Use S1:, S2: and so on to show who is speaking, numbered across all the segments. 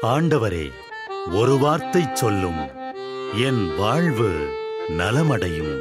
S1: ஆண்டவரே, ஒரு வார்த்தை சொல்லும், என் வாழ்வு நலமடையும்.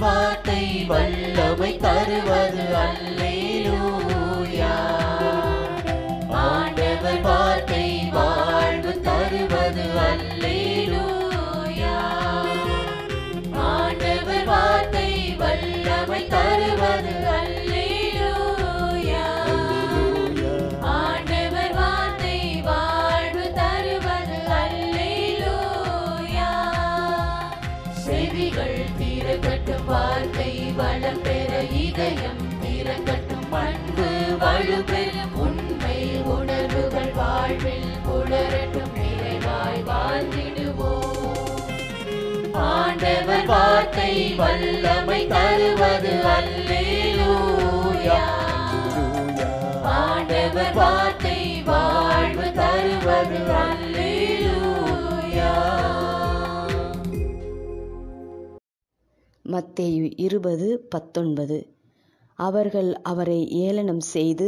S2: வார்த்தை வல்லமை தருவது அல்லேலூயா. ஆண்டவர் வார்த்தை வாழ்வு தருவது அல்லேலூயா. ஆண்டவர் வார்த்தை வல்லமை தருவது அல்லேலூயா. ஆண்டவர் வார்த்தை வாழ்வு தருவது அல்லேலூயா. செவிகள் திறக்கட்டும், வார்த்தை வளம் பெற இதயம் திறக்கட்டும், அன்பு வலுப்பெறும், உண்மை உணர்வுகள் வாழ்வில் புலரட்டும், நிறைவாய் வாழ்ந்திடுவோம். ஆண்டவர் வார்த்தை வல்லமை தருவது அல்லேலூயா. ஆண்டவர் வார்த்தை வாழ்வு தருவது அல்லேலூயா.
S3: மத்தேயு 20:19. அவர்கள் அவரை ஏளனம் செய்து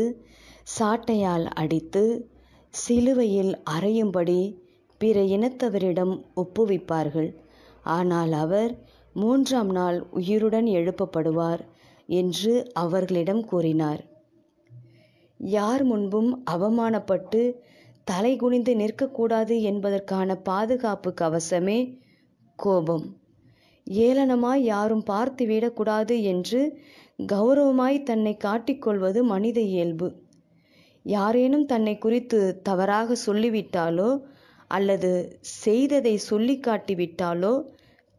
S3: சாட்டையால் அடித்து சிலுவையில் அறையும்படி பிற இனத்தவரிடம் ஒப்புவிப்பார்கள். ஆனால் அவர் 3ஆம் நாள் உயிருடன் எழுப்பப்படுவார் என்று அவர்களிடம் கூறினார். யார் முன்பும் அவமானப்பட்டு தலைகுனிந்து நிற்கக்கூடாது என்பதற்கான பாதுகாப்பு கவசமே கோபம். ஏளனமாய் யாரும் பார்த்துவிடக்கூடாது என்று கௌரவமாய் தன்னை காட்டிக்கொள்வது மனித இயல்பு. யாரேனும் தன்னை குறித்து தவறாக சொல்லிவிட்டாலோ அல்லது செய்ததை சொல்லி காட்டிவிட்டாலோ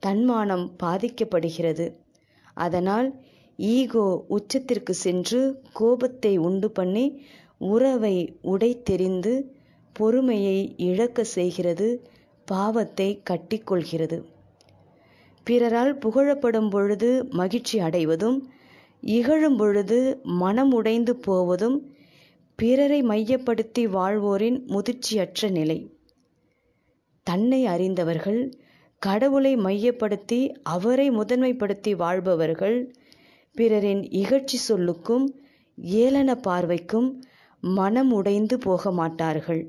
S3: தன்மானம் பாதிக்கப்படுகிறது. அதனால் ஈகோ உச்சத்திற்கு சென்று கோபத்தை உண்டு பண்ணி உறவை உடைத்தெறிந்து பொறுமையை இழக்க செய்கிறது, பாவத்தை கட்டிக்கொள்கிறது. பிறரால் புகழப்படும் பொழுது மகிழ்ச்சி அடைவதும் இகழும் பொழுது மனம் உடைந்து போவதும் பிறரை மையப்படுத்தி வாழ்வோரின் முதிர்ச்சியற்ற நிலை. தன்னை அறிந்தவர்கள், கடவுளை மையப்படுத்தி அவரை முதன்மைப்படுத்தி வாழ்பவர்கள் பிறரின் இகழ்ச்சி சொல்லுக்கும் ஏளன பார்வைக்கும் மனம் உடைந்து போக மாட்டார்கள்.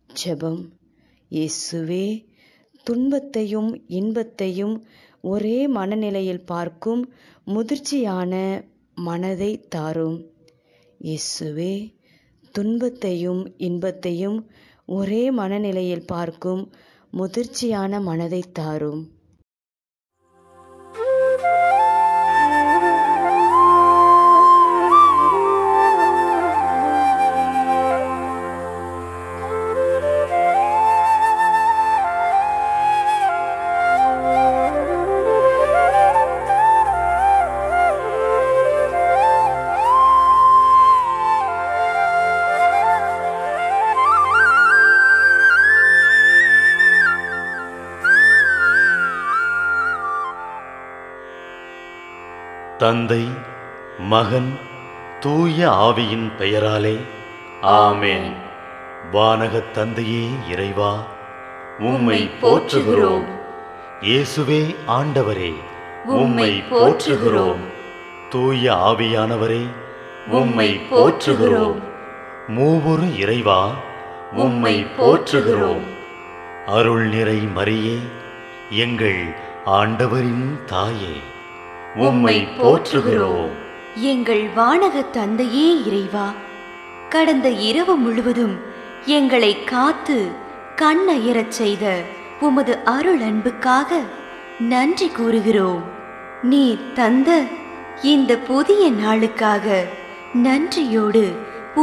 S3: ஜெபம். இயேசுவே, துன்பத்தையும் இன்பத்தையும் ஒரே மனநிலையில் பார்க்கும் முதிர்ச்சியான மனதை தாரும். இயேசுவே, துன்பத்தையும் இன்பத்தையும் ஒரே மனநிலையில் பார்க்கும் முதிர்ச்சியான மனதை தாரும்.
S1: தந்தை, மகன், தூய ஆவியின் பெயராலே ஆமென். வானகத் தந்தையே இறைவா, உம்மை போற்றுகிறோம். இயேசுவே ஆண்டவரே, உம்மை போற்றுகிறோம். தூய ஆவியானவரே, உம்மை போற்றுகிறோம். மூவொரு இறைவா, உம்மை போற்றுகிறோம். அருள் நிறை மரியே, எங்கள் ஆண்டவரின் தாயே, உம்மை போற்றுகிறோம்.
S4: எங்கள் வானக தந்தையே இறைவா, கடந்த இரவு முழுவதும் எங்களை காத்து கண்ணயரச் செய்த உமது அருள் அன்புக்காக நன்றி கூறுகிறோம். நீர் தந்த இந்த புதிய நாளுக்காக நன்றியோடு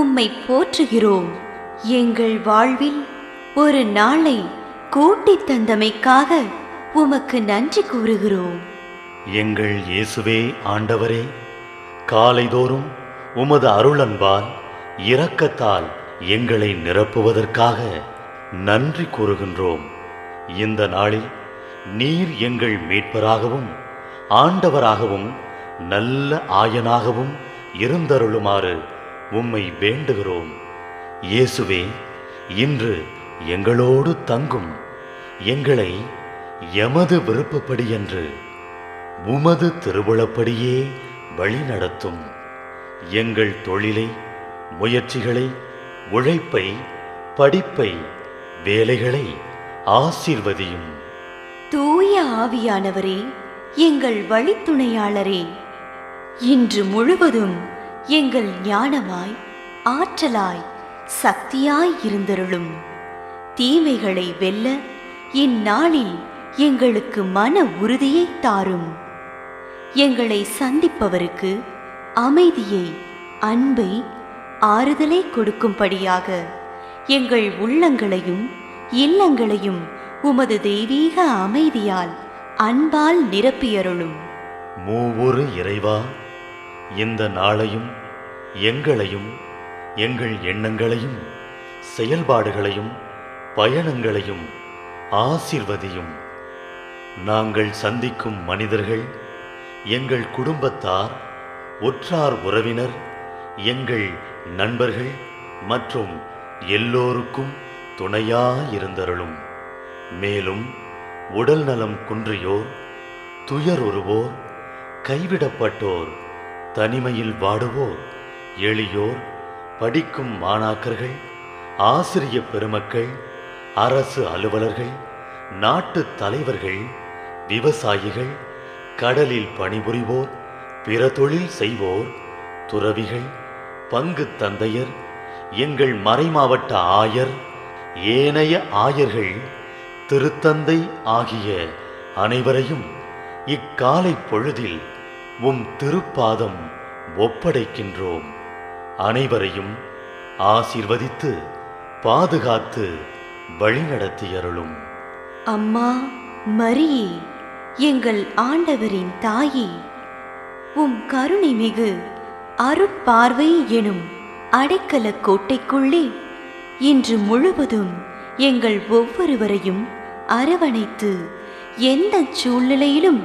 S4: உம்மை போற்றுகிறோம். எங்கள் வாழ்வில் ஒரு நாளை கூட்டித் தந்தமைக்காக உமக்கு நன்றி கூறுகிறோம்.
S1: எங்கள் இயேசுவே ஆண்டவரே, காலைதோறும் உமது அருளன்பால் இரக்கத்தால் எங்களை நிரப்புவதற்காக நன்றி கூறுகின்றோம். இந்த நாளில் நீர் எங்கள் மீட்பராகவும் ஆண்டவராகவும் நல்ல ஆயனாகவும் இருந்தருளுமாறு உம்மை வேண்டுகிறோம். இயேசுவே, இன்று எங்களோடு தங்கும். எங்களை எமது விருப்பப்படியன்று உமது திருவுளப்படியே வழிநடத்தும். எங்கள் தொழிலை, முயற்சிகளை, உழைப்பை, படிப்பை, வேலைகளை ஆசீர்வதியும்.
S4: தூய ஆவியானவரே, எங்கள் வழித்துணையாளரே, இன்று முழுவதும் எங்கள் ஞானமாய், ஆற்றலாய், சக்தியாய் இருந்தருளும். தீமைகளை வெல்ல இந்நாளில் எங்களுக்கு மன உறுதியை தாரும். எங்களை சந்திப்பவருக்கு அமைதியை, அன்பை, ஆறுதலை கொடுக்கும்படியாக எங்கள் உள்ளங்களையும் இல்லங்களையும் உமது தெய்வீக அமைதியால், அன்பால் நிரப்பியருளும்.
S1: மூவொரு இறைவா, இந்த நாளையும் எங்களையும், எங்கள் எண்ணங்களையும், செயல்பாடுகளையும், பயணங்களையும் ஆசீர்வதியும். நாங்கள் சந்திக்கும் மனிதர்கள், எங்கள் குடும்பத்தார், உற்றார் உறவினர், எங்கள் நண்பர்கள் மற்றும் எல்லோருக்கும் துணையாயிருந்தருளும். மேலும் உடல் நலம் குன்றியோர், துயருறுவோர், கைவிடப்பட்டோர், தனிமையில் வாடுவோர், எளியோர், படிக்கும் மாணாக்கர்கள், ஆசிரிய பெருமக்கள், அரசு அலுவலர்கள், நாட்டு தலைவர்கள், விவசாயிகள், கடலில் பணிபுரிவோர், பிற தொழில் செய்வோர், துறவிகள், பங்கு தந்தையர், எங்கள் மறைமாவட்ட ஆயர், ஏனைய ஆயர்கள், திருத்தந்தை ஆகிய அனைவரையும் இக்காலை பொழுதில் உம் திருப்பாதம் ஒப்படைக்கின்றோம். அனைவரையும் ஆசீர்வதித்து பாதுகாத்து வழிநடத்தியருளும்.
S4: அம்மா மரியே, எங்கள் ஆண்டவரின் தாயே, உம் கருணை மிகு அருட்பார்வை எனும் அடைக்கல கோட்டைக்குள்ளே இன்று முழுவதும் எங்கள் ஒவ்வொருவரையும் அரவணைத்து எந்த சூழ்நிலையிலும்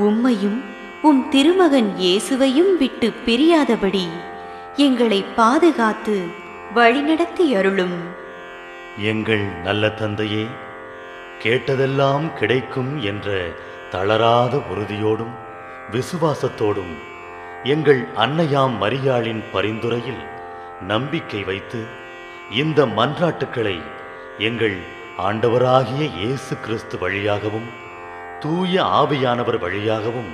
S4: உம்மையும் உம் திருமகன் இயேசுவையும் விட்டு பிரியாதபடி எங்களை பாதுகாத்து வழிநடத்தி அருளும்.
S1: எங்கள் நல்ல தந்தையே, கேட்டதெல்லாம் கிடைக்கும் என்ற தளராத உறுதியோடும் விசுவாசத்தோடும் எங்கள் அன்னையாம் மரியாளின் பரிந்துரையில் நம்பிக்கை வைத்து இந்த மன்றாட்டுக்களை எங்கள் ஆண்டவராகிய இயேசு கிறிஸ்து வழியாகவும் தூய ஆவியானவர் வழியாகவும்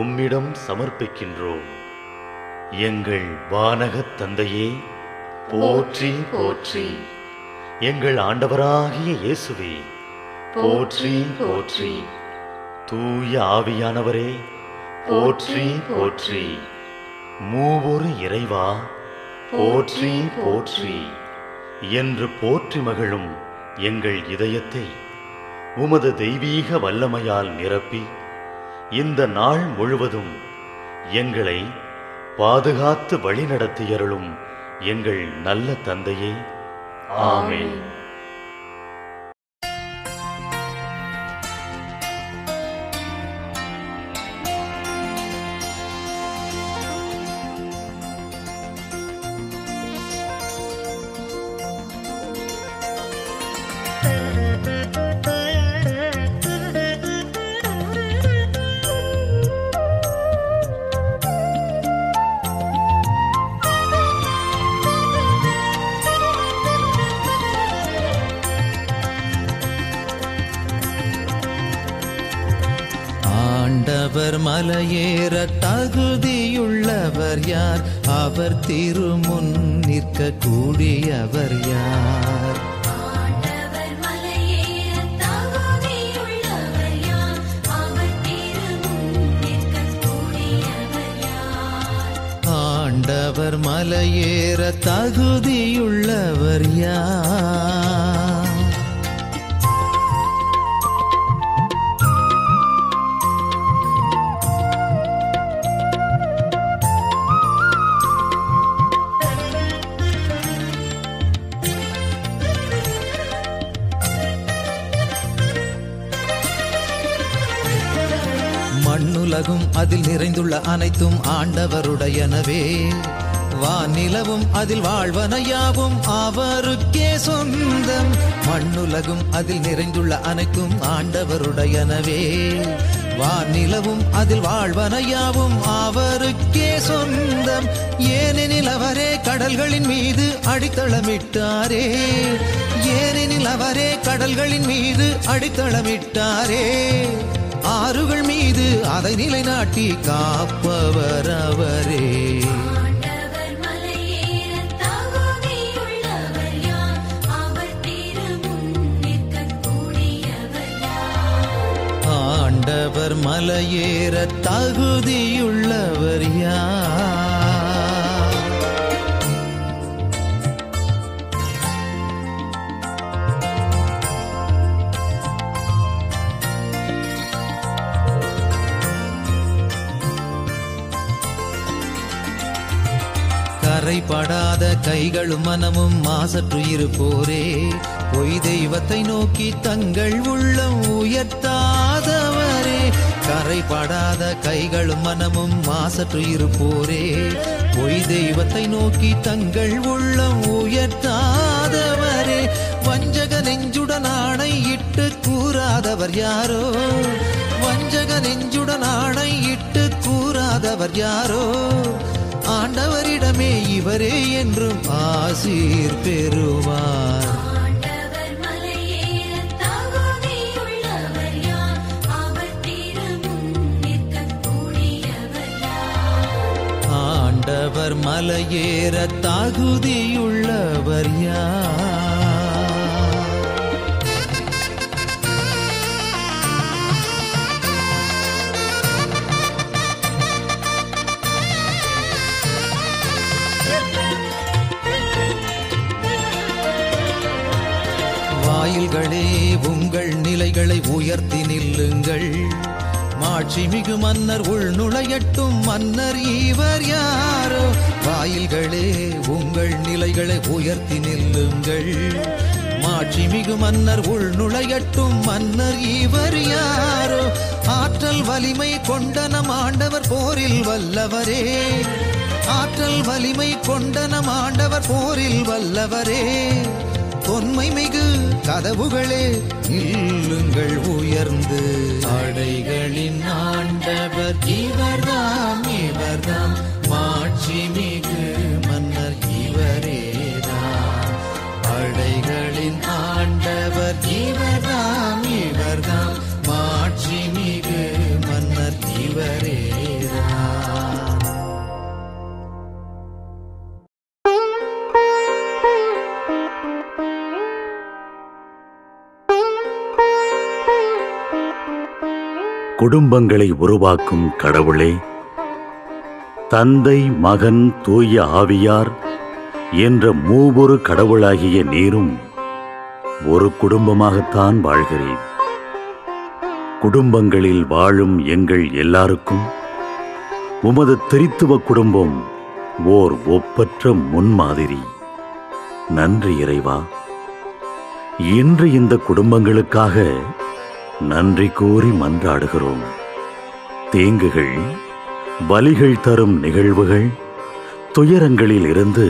S1: உம்மிடம் சமர்ப்பிக்கின்றோம். எங்கள் வானகத் தந்தையே, போற்றி போற்றி. எங்கள் ஆண்டவராகிய இயேசுவே, போற்றி போற்றி. தூய ஆவியானவரே, போற்றி போற்றி. மூவொரு இறைவா, போற்றி போற்றி என்று போற்றி மகிழும் எங்கள் இதயத்தை உமது தெய்வீக வல்லமையால் நிரப்பி இந்த நாள் முழுவதும் எங்களை பாதுகாத்து வழிநடத்தியருளும் எங்கள் நல்ல தந்தையே, ஆமென்.
S5: ஆண்டவர் மலையேற தகுதியுள்ளவர் யார்? அவர் திருமுன் நிற்க கூடியவர் யார்?
S2: ஆண்டவர் மலையேற தகுதியுள்ளவர் யார்? அவர் திருமுன் நிற்க கூடியவர் யார்?
S5: ஆண்டவர் மலையேற தகுதியுள்ளவர் யார்? மண்ணுலகும் அதில் நிறைந்துள்ள அனைத்தும் ஆண்டவருடையனவே. வானிலவும் அதில் வாழ்வனையாவும் அவருக்கே சொந்தம். மண்ணுலகும் அதில் நிறைந்துள்ள அனைத்தும் ஆண்டவருடையனவே. வானிலவும் அதில் வாழ்வனையாவும் அவருக்கே சொந்தம். ஏனெனில் அவரே கடல்களின் மீது அடித்தளமிட்டாரே. ஏனெனில் அவரே கடல்களின் மீது அடித்தளமிட்டாரே. ஆறுகள் மீது அதை நிலைநாட்டி காப்பவர் அவரே.
S2: ஆண்டவர் மலையேறத் தகுதியுள்ளவர் யார்? அவர் திருமுன் நிற்கக்கூடியவர் யார்?
S5: ஆண்டவர் மலையேற தகுதியுள்ளவர் யார்? கரைபடாத கைகளும் மனமும் மாசற்று இருப்போரே, பொய் தெய்வத்தை நோக்கி தங்கள் உள்ளம் உயர்த்தாதவரே. கரைபடாத கைகளும் மனமும் மாசற்று இருப்போரே, பொய் தெய்வத்தை நோக்கி தங்கள் உள்ளம் உயர்த்தாதவரே. வஞ்சக நெஞ்சுடன் ஆணையிட்டு கூறாதவர் யாரோ? வஞ்சக நெஞ்சுடன் ஆணையிட்டு கூறாதவர் யாரோ? ஆண்டவரிடமே இவரே என்றும் ஆசீர் பெறுவார்.
S2: ஆண்டவர் மலையேறத் தகுதியுள்ளவர் யார்? அவர் திருமுன் நிற்கக்கூடியவர் யார்?
S5: ஆண்டவர் மலையேற தகுதியுள்ளவர் யார்? வாயில்களே, உங்கள் நிலைகளை உயர்த்தி நில்லுங்கள். மாட்சிமிகு மன்னர் உள் நுழையட்டும். மன்னர் இவர் யாரோ? வாயில்களே, உங்கள் நிலைகளை உயர்த்தி நில்லுங்கள். மாட்சிமிகு மன்னர் உள் நுழையட்டும். மன்னர் இவர் யாரோ? ஆற்றல் வலிமை கொண்ட நம் ஆண்டவர் போரில் வல்லவரே. ஆற்றல் வலிமை கொண்ட நம் ஆண்டவர் போரில் வல்லவரே. தொன்மை மிகு கதவுகளே, நில்லுங்கள் உயர்ந்து. அடைகளின் ஆண்டவர் இவர்தாம், இவர்தாம். மாட்சிமிகு மன்னர் இவரேதான். அடைகளின் ஆண்டவர் இவர்தாம், இவர்தாம். மாட்சிமிகு மன்னர் இவரேதான்.
S1: குடும்பங்களை உருவாக்கும் கடவுளே, தந்தை, மகன், தூய ஆவியார் என்ற மூவொரு கடவுளாகிய நீரும் ஒரு குடும்பமாகத்தான் வாழ்கிறேன். குடும்பங்களில் வாழும் எங்கள் எல்லாருக்கும் உமது திரித்துவ குடும்பம் ஓர் ஒப்பற்ற முன்மாதிரி. நன்றி இறைவா. இன்று இந்த குடும்பங்களுக்காக நன்றி கூறி மன்றாடுகிறோம். தீங்குகள், வலிகள் தரும் நிகழ்வுகள், துயரங்களில் இருந்து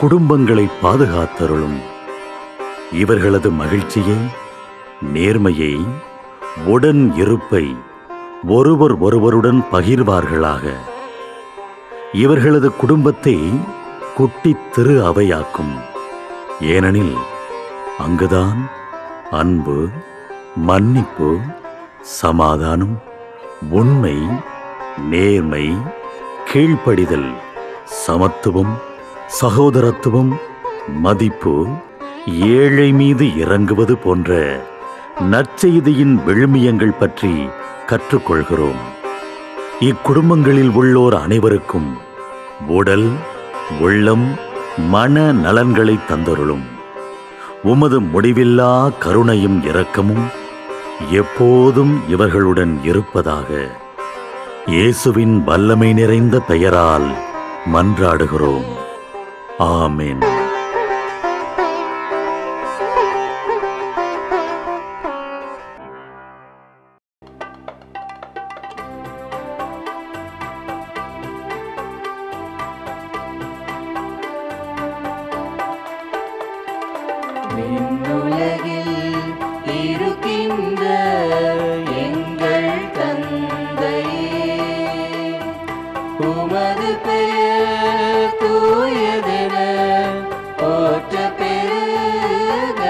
S1: குடும்பங்களை பாதுகாத்தருளும். இவர்களது மகிழ்ச்சியை, நேர்மையை, உடன் இருப்பை ஒருவர் ஒருவருடன் பகிர்வார்களாக. இவர்களது குடும்பத்தை குட்டித் திரு அவையாக்கும். ஏனெனில் அங்குதான் அன்பு, மன்னிப்பு, சமாதானம், உண்மை, நேர்மை, கீழ்ப்படிதல், சமத்துவம், சகோதரத்துவம், மதிப்பு, ஏழை மீது இறங்குவது போன்ற நற்செய்தியின் விழுமியங்கள் பற்றி கற்றுக்கொள்கிறோம். இக்குடும்பங்களில் உள்ளோர் அனைவருக்கும் உடல், உள்ளம், மன நலன்களை தந்தருளும். உமது முடிவில்லா கருணையும் இரக்கமும் எப்போதும் இவர்களுடன் இருப்பதாக. இயேசுவின் வல்லமை நிறைந்த பெயரால் மன்றாடுகிறோம். ஆமென்.
S6: உமது பெயர் தூயதென போற்ற பெருக.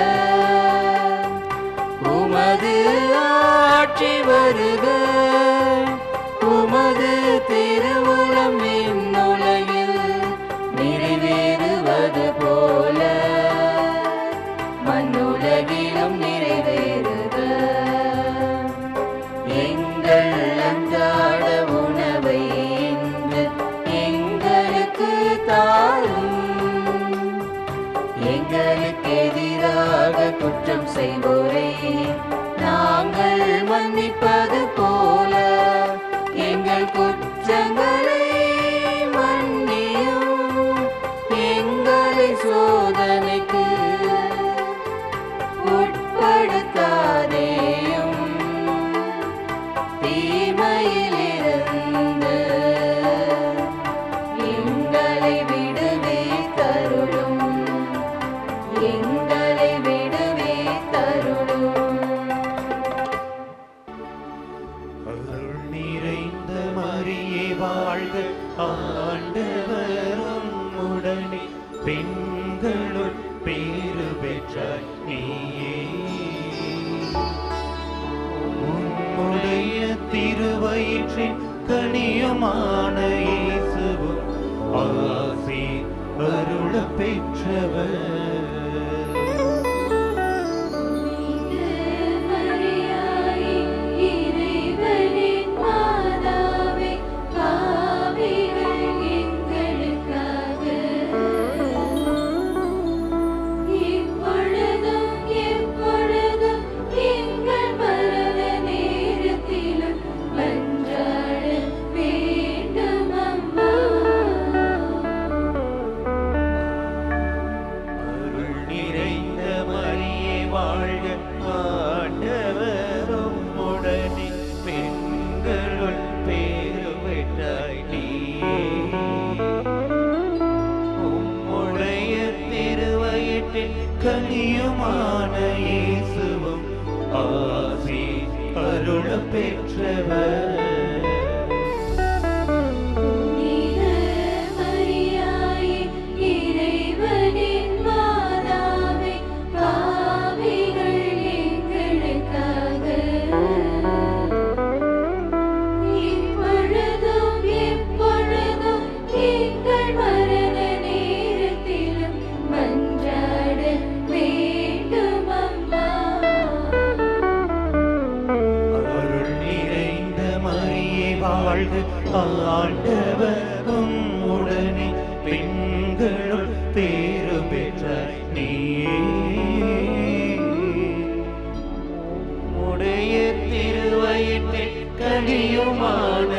S6: உமது ஆட்சி வருக. உமது திருவுளம் இந்நுலகில் நிறைவேறுவது போல மண்ணுலகிலும் நிறைவேறுக. எங்கள் அன்றாட உணவை இன்று எங்களுக்கு தாரும். எங்களுக்கு எதிராக குற்றம் செய்வோரை நாங்கள் மன்னிப்பது போல எங்கள் குற்றங்களை மன்னியும். எங்களை சோதனைக்கு உட்படுத்தாதேயும், தீமையிலிருந்து எங்களை விடுவித்தருளும். எங்களை விடுவித்தருளும்.
S7: அருள் நிறைந்த மரியே வாழ்க, ஆண்டவரும் உடனே பெண்களுள் பேறு பெற்றாய் நீயே. உம்முடைய திருவயிற்றின் கனியுமான இயேசுவும் ஆசி அருள பெற்றவர். கனியுமான இயேசுவும் ஆசி அருள பெற்றவர். ஆண்டவரும் உடனே பெண்களுள் பேறு பெற்றாய் நீயே. உடைய திருவயிற்றின் கனியுமான